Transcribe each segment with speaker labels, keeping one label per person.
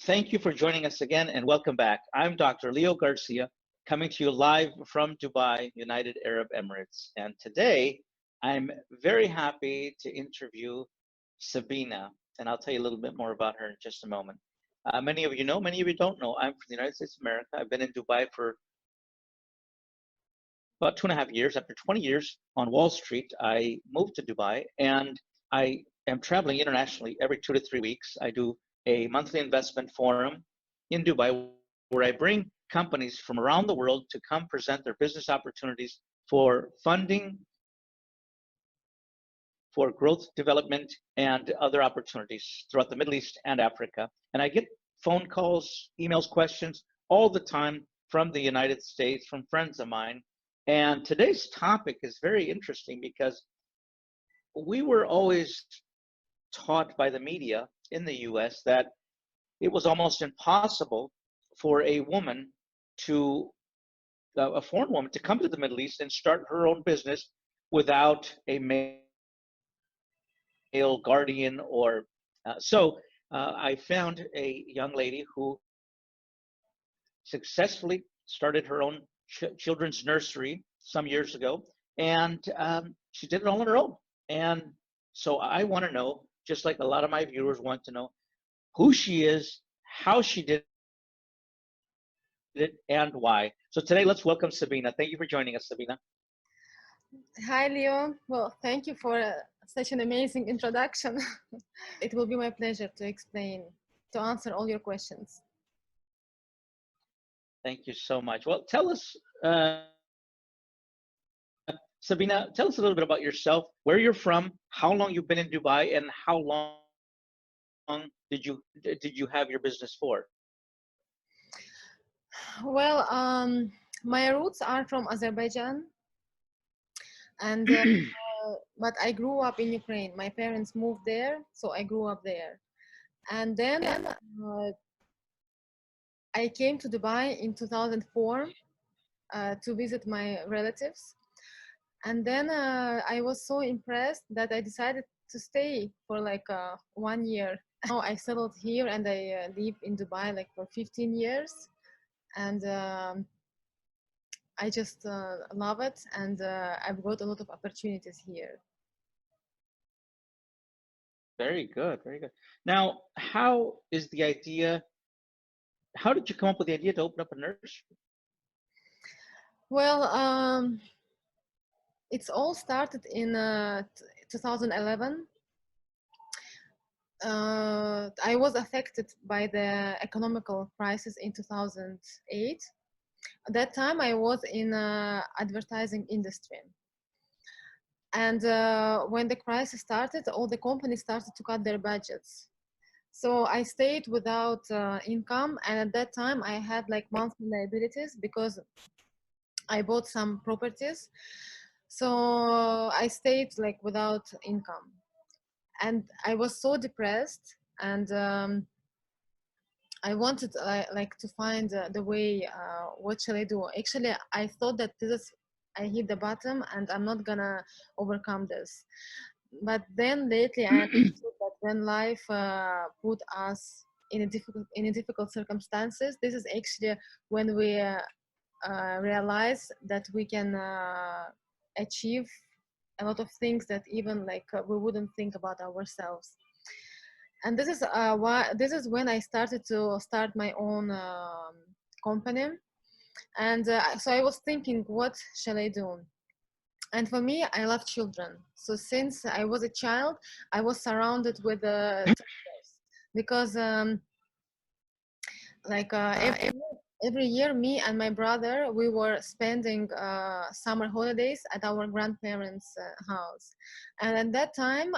Speaker 1: Thank you for joining us again and welcome back. I'm Dr. Leo Garcia, coming to you live from Dubai, United Arab Emirates. And today I'm very happy to interview Sabina, and I'll tell you a little bit more about her in just a moment. Many of you know, many of you don't know, I'm from the United States of America. I've been in Dubai for about 2.5 years. After 20 years on Wall Street, I moved to Dubai and I am traveling internationally every 2 to 3 weeks. I do a monthly investment forum in Dubai where I bring companies from around the world to come present their business opportunities for funding, for growth development, and other opportunities throughout the Middle East and Africa. And I get phone calls, emails, questions all the time from the United States, from friends of mine. And today's topic is very interesting because we were always taught by the media in the US that it was almost impossible for a woman to, a foreign woman, to come to the Middle East and start her own business without a male guardian or I found a young lady who successfully started her own children's nursery some years ago, and she did it all on her own. And so I want to know, just like a lot of my viewers want to know, who she is, how she did it, and why. So today, let's welcome Sabina. Thank you for joining us, Sabina.
Speaker 2: Hi, Leo. Well, thank you for such an amazing introduction. It will be my pleasure to answer all your questions.
Speaker 1: Thank you so much. Well, tell us, Sabina, tell us a little bit about yourself, where you're from, how long you've been in Dubai, and how long did you have your business for?
Speaker 2: Well, my roots are from Azerbaijan, and but I grew up in Ukraine. My parents moved there, so I grew up there. And then I came to Dubai in 2004 to visit my relatives. And then I was so impressed that I decided to stay for like 1 year. Now I settled here and I live in Dubai like for 15 years. And I just love it. And I've got a lot of opportunities here.
Speaker 1: Very good, very good. Now, how did you come up with the idea to open up a nursery?
Speaker 2: Well, it's all started in 2011. I was affected by the economical crisis in 2008. At that time, I was in advertising industry. And when the crisis started, all the companies started to cut their budgets. So I stayed without income. And at that time, I had like monthly liabilities because I bought some properties. So I stayed like without income. And I was so depressed, and I wanted like to find the way. What shall I do? Actually, I thought that I hit the bottom, and I'm not gonna overcome this. But then lately, I understood that when life put us in a difficult circumstances, this is actually when we realize that we can achieve a lot of things that even like we wouldn't think about ourselves. And this is when I started to start my own company. And so I was thinking, what shall I do? And for me, I love children. So since I was a child, I was surrounded with toddlers because every year, me and my brother, we were spending summer holidays at our grandparents' house. And at that time,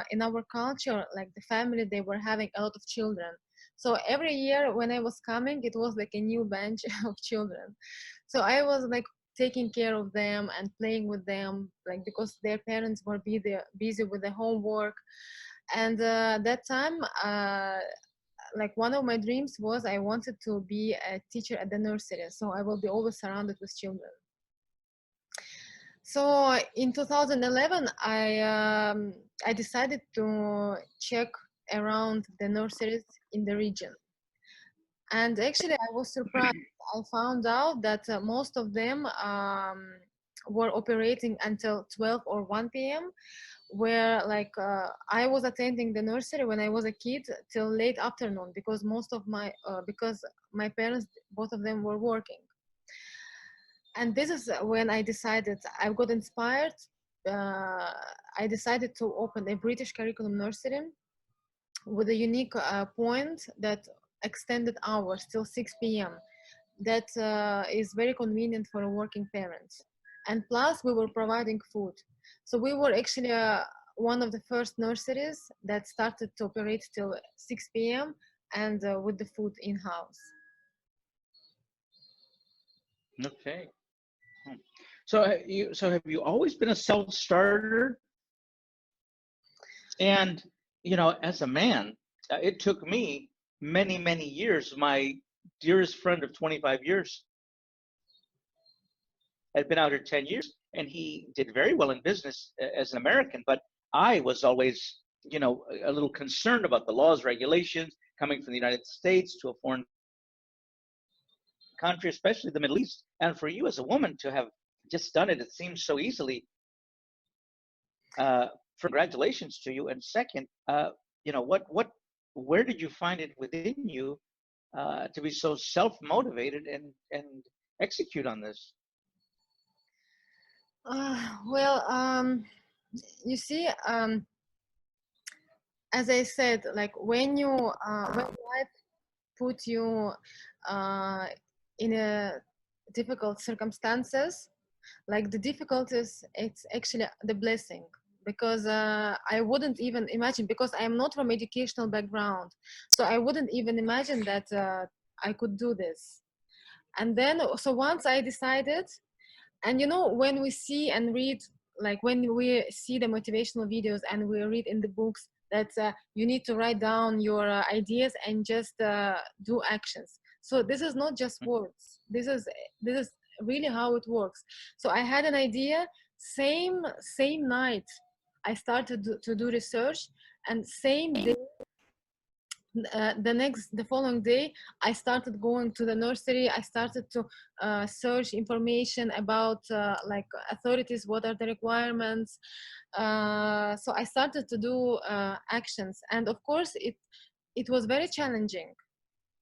Speaker 2: in our culture, like the family, they were having a lot of children. So every year when I was coming, it was like a new bunch of children. So I was like taking care of them and playing with them, like because their parents were busy with the homework. And that time, like one of my dreams was I wanted to be a teacher at the nursery, so I will be always surrounded with children. So in 2011, I decided to check around the nurseries in the region. And actually, I was surprised. I found out that most of them were operating until 12 or 1 p.m., where like I was attending the nursery when I was a kid till late afternoon because because my parents, both of them, were working. And this is when I decided, I got inspired. Uh, I decided to open a British curriculum nursery with a unique point that extended hours till 6 p.m. That is very convenient for a working parent. And plus, we were providing food. So we were actually one of the first nurseries that started to operate till 6 p.m. and with the food in-house.
Speaker 1: Okay. Hmm. So have you always been a self-starter? And as a man, it took me many, many years. My dearest friend of 25 years had been out here 10 years, and he did very well in business as an American. But I was always, a little concerned about the laws, regulations coming from the United States to a foreign country, especially the Middle East. And for you as a woman to have just done it, it seems so easily. Congratulations to you. And second, where did you find it within you to be so self-motivated and execute on this?
Speaker 2: Well, you see, as I said, like when life put you in a difficult circumstances, like the difficulties, it's actually the blessing, because I wouldn't even imagine, because I am not from educational background, so I wouldn't even imagine that I could do this. And then, so once I decided, and when we see and read, like when we see the motivational videos and we read in the books that you need to write down your ideas and just do actions. So this is not just words, this is really how it works. So I had an idea, same night I started to do research, and same day, the following day, I started going to the nursery. I started to search information about like authorities, what are the requirements. So I started to do actions, and of course it was very challenging,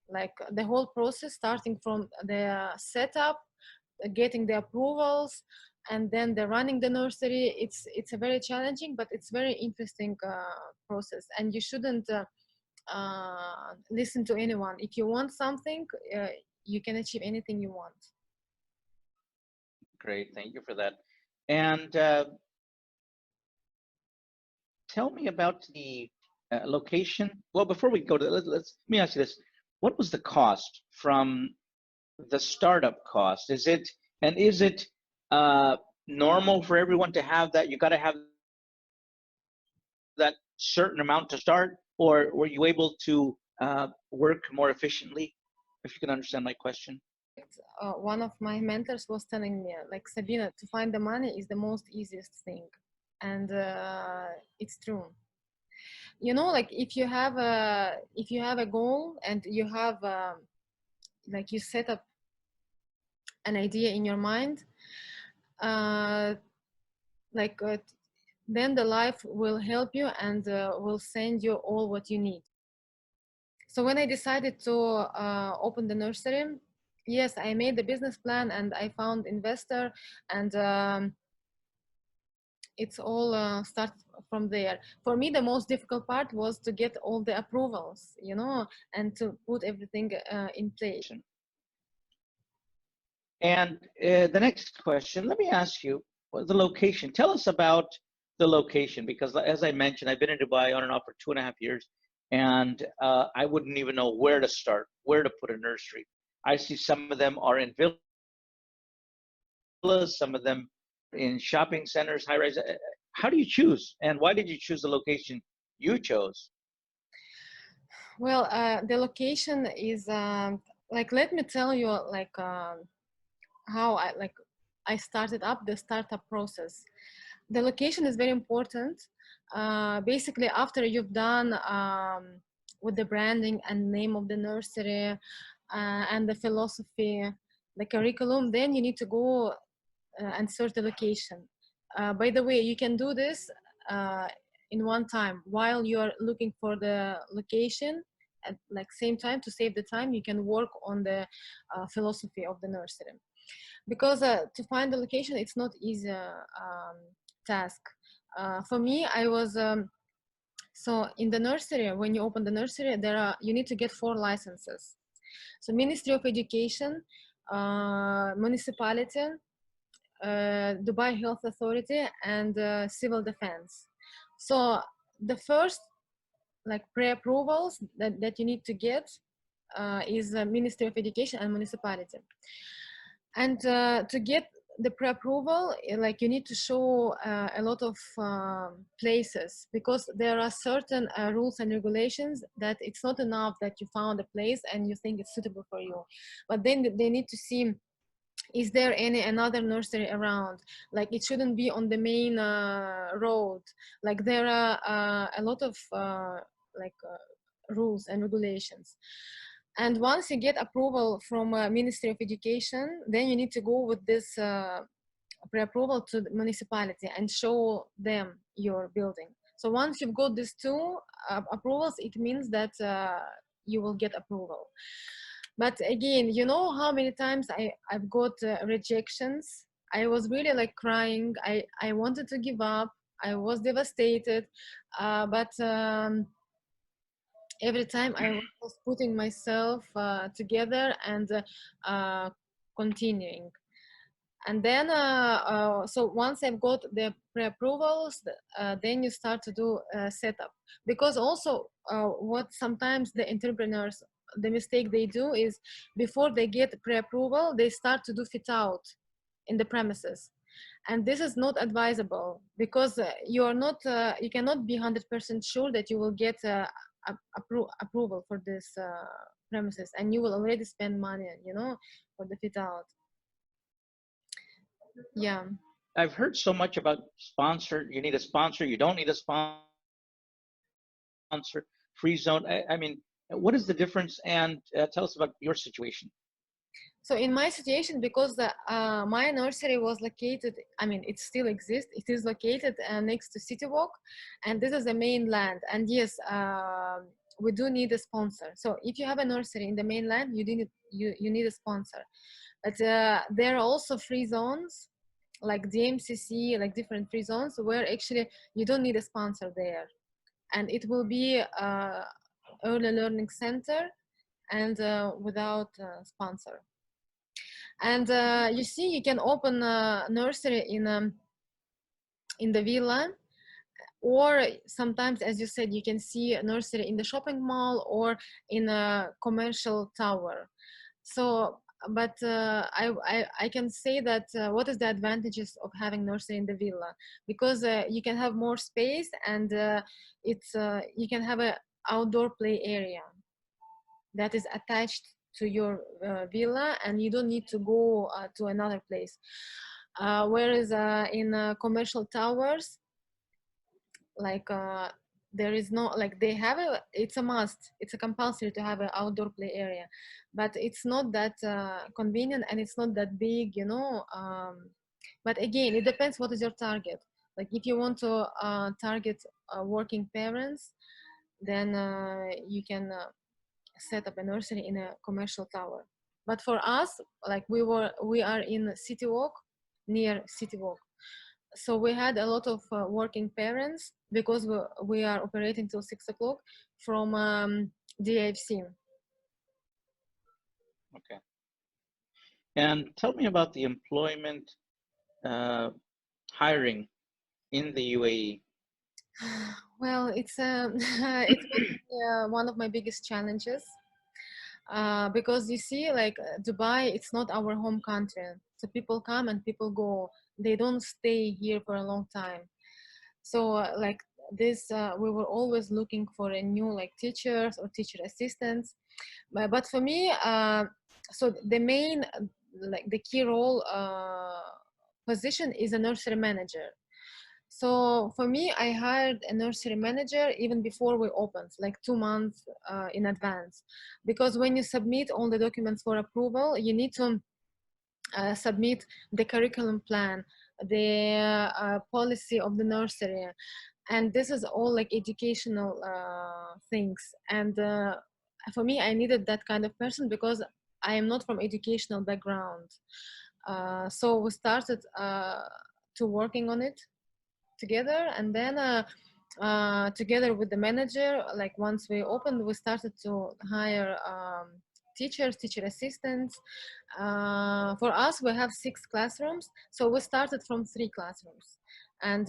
Speaker 2: like the whole process, starting from the setup, getting the approvals, and then the running the nursery. It's a very challenging, but it's very interesting process, and you shouldn't listen to anyone. If you want something, you can achieve anything you want.
Speaker 1: Great, thank you for that. And tell me about the location. Well, before we go to let me ask you this: what was the cost from the startup cost? Is it normal for everyone to have that? You got to have that certain amount to start, or were you able to work more efficiently? If you can understand my question.
Speaker 2: One of my mentors was telling me, like, Sabina, to find the money is the most easiest thing, and it's true. Like if you have a goal and you have like you set up an idea in your mind, like then the life will help you and will send you all what you need. So when I decided to open the nursery, yes, I made the business plan and I found investor, and it's all started from there. For me, the most difficult part was to get all the approvals, and to put everything in place.
Speaker 1: And the next question, let me ask you, the location. Tell us about the location, because as I mentioned, I've been in Dubai on and off for 2.5 years, and I wouldn't even know where to start, where to put a nursery. I see some of them are in villas, some of them in shopping centers, high rise. How do you choose, and why did you choose the location you chose?
Speaker 2: Well, the location is like, let me tell you, like how I started up the startup process. The location is very important. Basically, after you've done with the branding and name of the nursery, and the philosophy, the curriculum, then you need to go and search the location. By the way, you can do this in one time while you are looking for the location. At like same time, to save the time, you can work on the philosophy of the nursery, because to find the location, it's not easy task. For me, I was so in the nursery, when you open the nursery, you need to get 4 licenses. So Ministry of Education, municipality, Dubai Health Authority, and Civil Defense. So the first like pre-approvals that you need to get is Ministry of Education and municipality. And to get the pre-approval, like you need to show a lot of places, because there are certain rules and regulations that it's not enough that you found a place and you think it's suitable for you, but then they need to see, is there another nursery around? Like it shouldn't be on the main road. Like there are a lot of rules and regulations. And once you get approval from Ministry of Education, then you need to go with this pre-approval to the municipality and show them your building. So once you've got these 2 approvals, it means that you will get approval. But again, you know how many times I've got rejections. I was really like crying. I wanted to give up. I was devastated. But every time I was putting myself together and continuing. And then, so once I've got the pre-approvals, then you start to do setup. Because also what sometimes the entrepreneurs, the mistake they do is before they get pre-approval, they start to do fit out in the premises. And this is not advisable, because you cannot be 100% sure that you will get approval for this premises, and you will already spend money, you know, for the fit out. Yeah.
Speaker 1: I've heard so much about sponsor. You need a sponsor. You don't need a sponsor. Free zone. I mean, what is the difference? And tell us about your situation.
Speaker 2: So in my situation, because my nursery was located, I mean, it still exists. It is located next to City Walk, and this is the mainland. And yes, we do need a sponsor. So if you have a nursery in the mainland, you need a sponsor. But there are also free zones, like DMCC, like different free zones, where actually you don't need a sponsor there, and it will be early learning center and without sponsor. And you see, you can open a nursery in the villa, or sometimes, as you said, you can see a nursery in the shopping mall or in a commercial tower. So but I can say that what is the advantages of having nursery in the villa, because you can have more space, and you can have a outdoor play area that is attached to your villa, and you don't need to go to another place. Whereas in commercial towers, like there is no, like they have it's a must, it's a compulsory to have an outdoor play area, but it's not that convenient, and it's not that big, you know. But again, it depends what is your target. Like if you want to target working parents, then you can set up a nursery in a commercial tower. But for us, like we are in City Walk, near City Walk, so we had a lot of working parents, because we are operating till 6 o'clock from DIFC.
Speaker 1: Okay. And tell me about the employment hiring in the UAE.
Speaker 2: Well, it's one of my biggest challenges, because you see, like Dubai, it's not our home country. So people come and people go. They don't stay here for a long time. So like this, we were always looking for a new like teachers or teacher assistants. But for me, so the main, like the key role position is a nursery manager. So for me, I hired a nursery manager even before we opened, like 2 months in advance, because when you submit all the documents for approval, you need to submit the curriculum plan, the policy of the nursery, and this is all like educational things. And for me, I needed that kind of person because I am not from educational background. So we started to working on it together, and then together with the manager, like once we opened, we started to hire teachers, teacher assistants. For us, we have 6 classrooms, so we started from 3 classrooms. And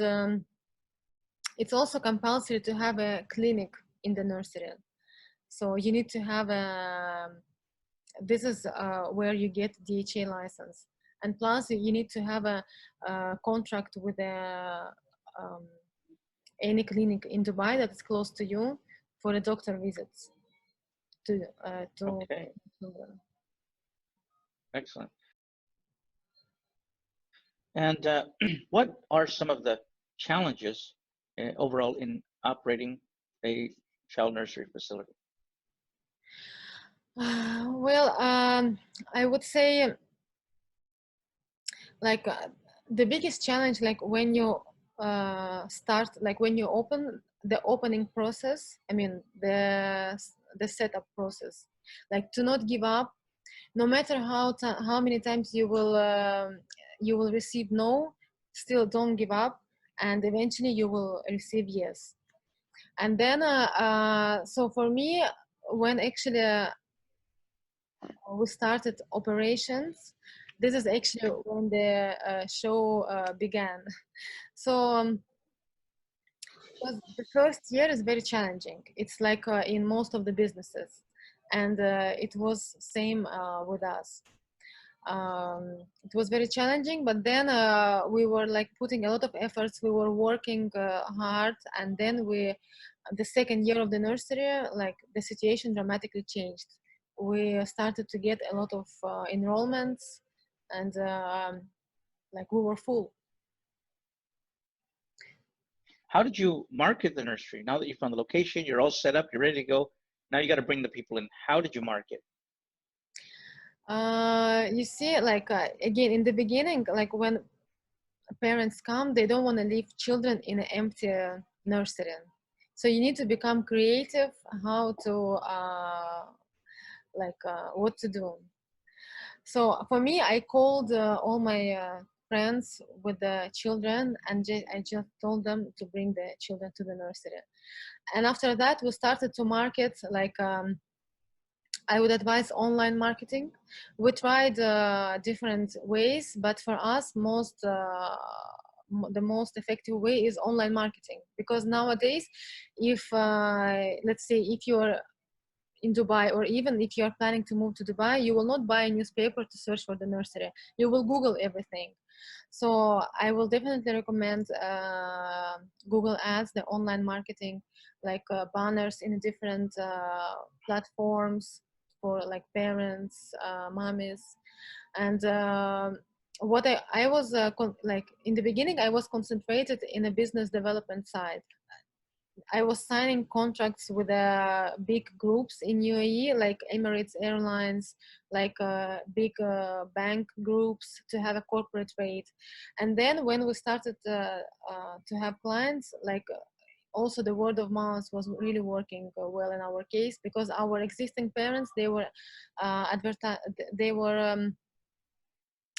Speaker 2: it's also compulsory to have a clinic in the nursery. So you need to have a, this is where you get DHA license. And plus you need to have a contract with um, any clinic in Dubai that is close to you for the doctor visits to
Speaker 1: Okay, excellent. And what are some of the challenges overall in operating a child nursery facility?
Speaker 2: well, I would say like the biggest challenge, like when you start, like when you open the opening process, I mean the setup process, like to not give up, no matter how many times you will receive no, still don't give up, and eventually you will receive yes. And then so for me, when actually we started operations, this is actually when the show began. So the first year is very challenging. It's like in most of the businesses, and it was same with us. It was very challenging, but then we were like putting a lot of efforts. We were working hard, and then the second year of the nursery, like the situation dramatically changed. We started to get a lot of enrollments, and like we were full.
Speaker 1: How did you market the nursery? Now that you found the location, you're all set up, you're ready to go. Now you got to bring the people in. How did you market?
Speaker 2: You see, like again in the beginning, like when parents come, they don't want to leave children in an empty nursery. So you need to become creative how to what to do. So for me, I called all my friends with the children, and I just told them to bring the children to the nursery. And after that, we started to market like I would advise online marketing. We tried different ways, but for us, the most effective way is online marketing, because nowadays, if let's say if you're in Dubai, or even if you are planning to move to Dubai, you will not buy a newspaper to search for the nursery. You will Google everything. So I will definitely recommend Google Ads, the online marketing, like banners in different platforms for like parents, mommies. And what I was like in the beginning, I was concentrated in a business development side. I was signing contracts with big groups in UAE, like Emirates Airlines, like big bank groups, to have a corporate rate. And then when we started to have clients, like also the word of mouth was really working well in our case, because our existing parents, they were they were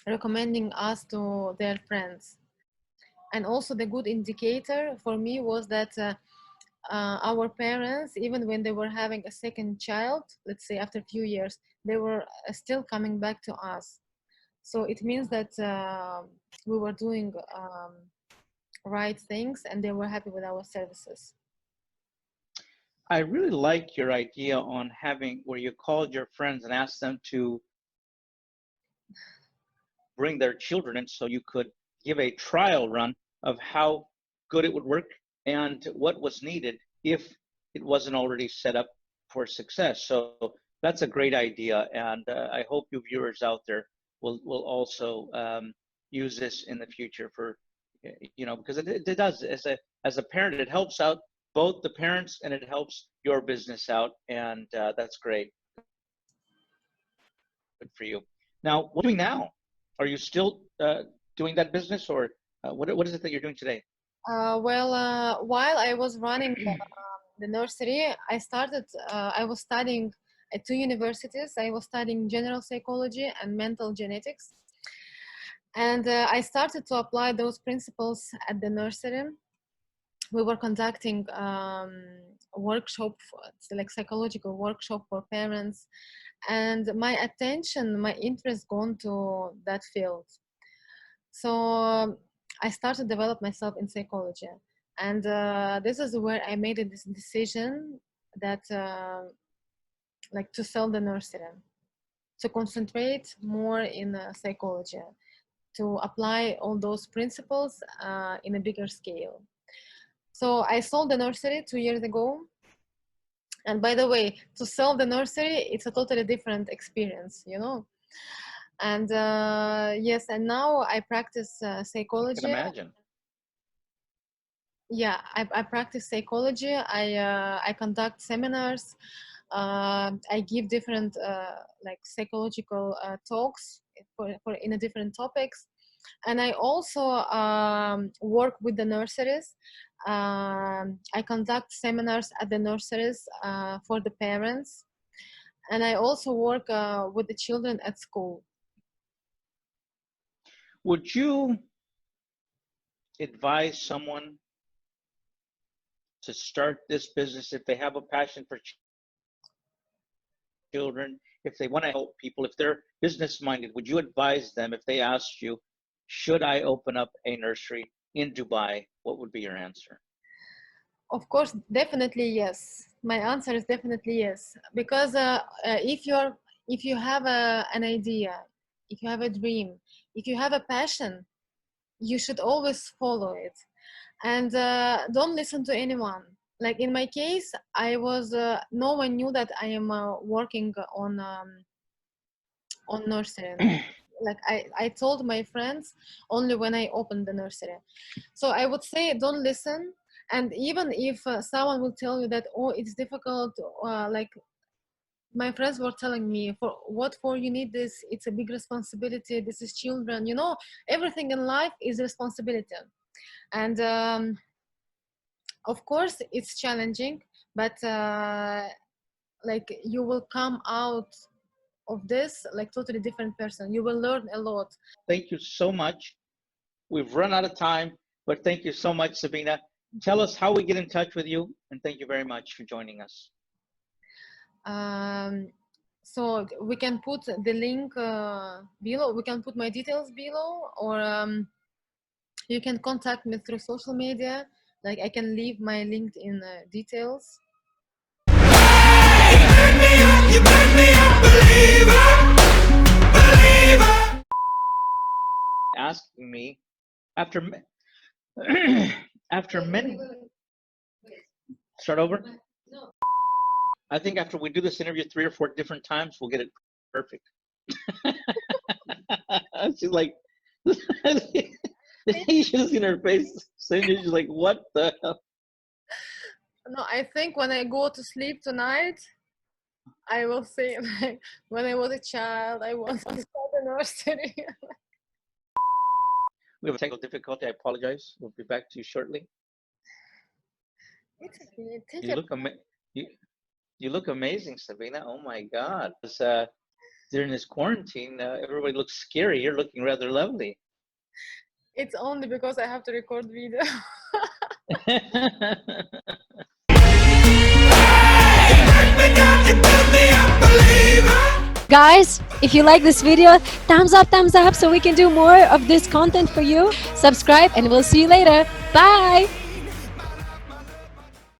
Speaker 2: recommending us to their friends. And also the good indicator for me was that our parents, even when they were having a second child, let's say after a few years, they were still coming back to us. So it means that we were doing right things, and they were happy with our services.
Speaker 1: I really like your idea on having where you called your friends and asked them to bring their children in so you could give a trial run of how good it would work and what was needed if it wasn't already set up for success. So that's a great idea, and I hope you viewers out there will also use this in the future for because it does, as a parent, it helps out both the parents and it helps your business out, and that's great. Good for you. Now, what are you doing now? Are you still doing that business, or what is it that you're doing today?
Speaker 2: While I was running the nursery, I was studying at two universities. I was studying general psychology and mental genetics. And I started to apply those principles at the nursery. We were conducting workshop, like psychological workshop for parents. And my interest gone to that field. So I started to develop myself in psychology. And this is where I made this decision that like to sell the nursery, to concentrate more in psychology, to apply all those principles in a bigger scale. So I sold the nursery 2 years ago. And by the way, to sell the nursery, it's a totally different experience, And yes, and now I practice psychology.
Speaker 1: I can imagine.
Speaker 2: Yeah, I practice psychology. I conduct seminars. I give different like psychological talks for in a different topics, and I also work with the nurseries. I conduct seminars at the nurseries for the parents, and I also work with the children at school.
Speaker 1: Would you advise someone to start this business if they have a passion for children, if they want to help people, if they're business minded? Would you advise them if they asked you, should I open up a nursery in Dubai? What would be your answer?
Speaker 2: Of course, definitely yes. My answer is definitely yes, because if you have an idea, if you have a dream, if you have a passion, you should always follow it, and don't listen to anyone. Like in my case, no one knew that I am working on nursery. Like I told my friends only when I opened the nursery. So I would say don't listen. And even if someone will tell you that, oh, it's difficult, like my friends were telling me, for you need this, it's a big responsibility, this is children, everything in life is responsibility. And of course it's challenging, but like you will come out of this like totally different person. You will learn a lot.
Speaker 1: Thank you so much. We've run out of time, but thank you so much, Sabina. Tell us how we get in touch with you, and thank you very much for joining us.
Speaker 2: So we can put the link below. We can put my details below, or you can contact me through social media. Like I can leave my LinkedIn details.
Speaker 3: You burn me up, believer, believer.
Speaker 1: Asking me after many. Start over?
Speaker 2: No.
Speaker 1: I think after we do this interview 3 or 4 different times, we'll get it perfect. She's like, you should have seen her face. She's like, what the hell?
Speaker 2: No, I think when I go to sleep tonight, I will say, like, when I was a child, I wanted to start a nursery.
Speaker 1: We have a technical difficulty. I apologize. We'll be back to you shortly.
Speaker 2: It's okay.
Speaker 1: You look amazing, Sabina. Oh my God. During this quarantine, everybody looks scary. You're looking rather lovely.
Speaker 2: It's only because I have to record video.
Speaker 4: Guys, if you like this video, thumbs up so we can do more of this content for you. Subscribe and we'll see you later. Bye.